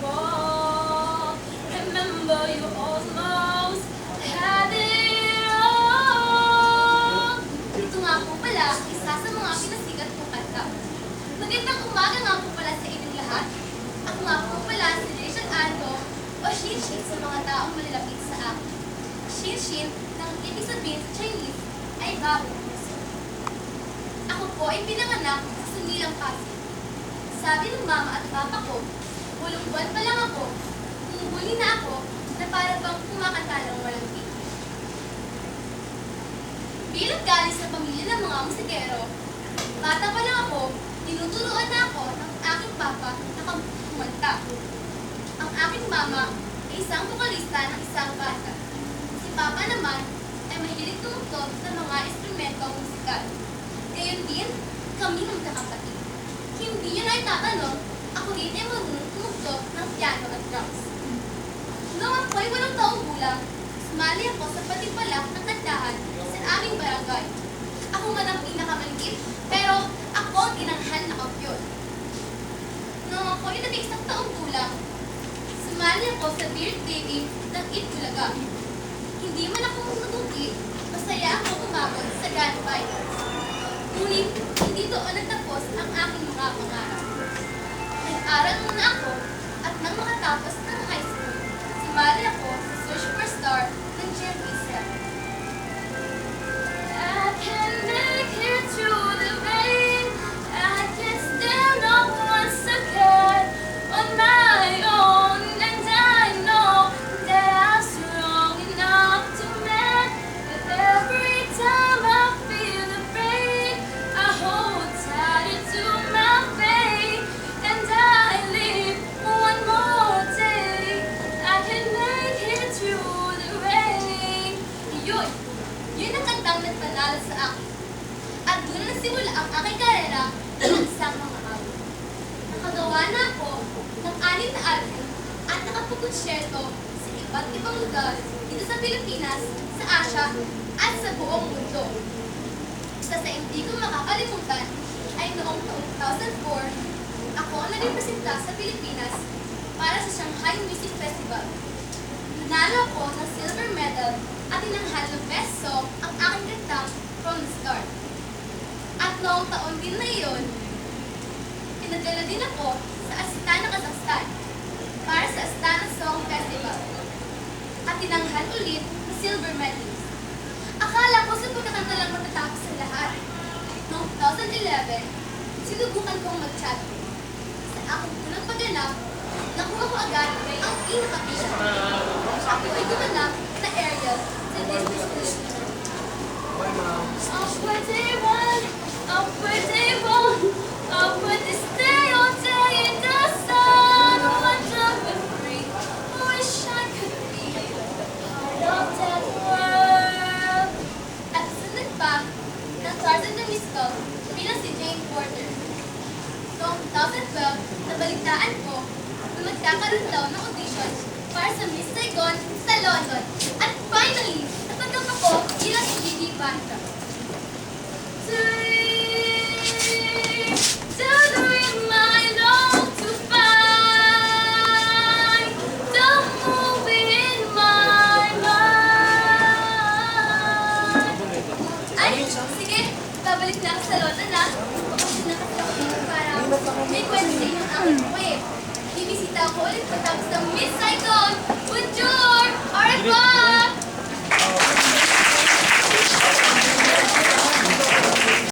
fall. Remember you almost had it all. Ito nga po pala, isa sa mga pinasikat kong kanta. Magandang umaga nga po pala sa inyong lahat. Ako nga po pala si Rachel Anto o Shinshin sa mga taong malalapit sa akin. Shinshin, nang ibig sabihin sa Chinese, ay bagong puso. Ako po ay pinanganak sa Sunilang Pasig. Sabi ng mama at papa ko, 8 buwan pa lang ako, umubuli na ako na para bang kumakanta ng walang tigil. Bilang galing sa pamilya ng mga musikero, bata pa lang ako, tinuturuan na ako ng aking papa na kumanta. Ang aking mama ay isang vokalista ng isang banda. Si papa naman ay mahilig tumugtog sa mga instrumentong musikal. Gayon din, kami ng kakapatid. Hindi yun ay tatanong, ako rin ay marunong tumugtog ng piano at drums. Noong ako ay 8 taong gulang, sumali ako sa patimpalak ng kantahan sa aming barangay. Ako man ang pinakamaliit, pero ako ang tinanghal na kampiyon. Noong ako ay 11 taong gulang, sumali ako sa beard baby ng Itbulaga. Hindi man ako natutuki, masaya ako umabot sa grand finals. Ngunit, hindi doon nagtapos ang aking mga pangarap. Nag-aral muna ako at nang makatapos ng high school, sumali ako sa Search for Star ng GMA7. I can make it through the rain. I can stand up once again on my own. And I know that I'm strong enough to make it. Every time I feel the pain, I hold tight to my faith. And I live one more day. I can make it through the rain. Yun ang kantang nagpanalo sa akin. At doon na nagsimula ang aking karera ng isang mga album. Nakagawa na ako ng 6 na album at nakapag-konsyerto sa iba't ibang lugar dito sa Pilipinas, sa Asia, at sa buong mundo. Isa sa hindi ko makakalimutan ay noong 2004, ako ang nagrepresenta sa Pilipinas para sa Shanghai Music Festival. Nanalo ako ng silver medal at tinanghal ng best song ang aking kantang From the Start. At noong taon din na iyon, pinadala din ako sa Astana, Kazakhstan para sa Astana Song Festival at tinanghal ulit ng silver medalist. Akala ko sa pagkakanta lang matatapos ang lahat. Noong 2011, sinubukan kong mag-chat. Sa aking unang pagganap, nakuha ko agad ang pinaka-pisa. Ako ay gumanap na Ariel sa Disney Studio. Up where they run, up where they walk, up where they stay all day in the sun. Wonderful free, wish I could be part of that world. At sunod pa, ng Tarzan the Musical bilang si Jane Porter. Noong 2012, nabalitaan ko na magkakaroon daw ng audition para sa Miss Saigon sa London. At finally, natanggap ako bilang Gigi Banda. To the rim I long to find the movie in my mind. Ay, sige, babalik na ako sa London na. Bakasyon na kasi ako dito para may kwento sa inyo ang aking buhay. Bibisita ako ulit pagtapos ng Miss Saigon. Bonjour! Au revoir!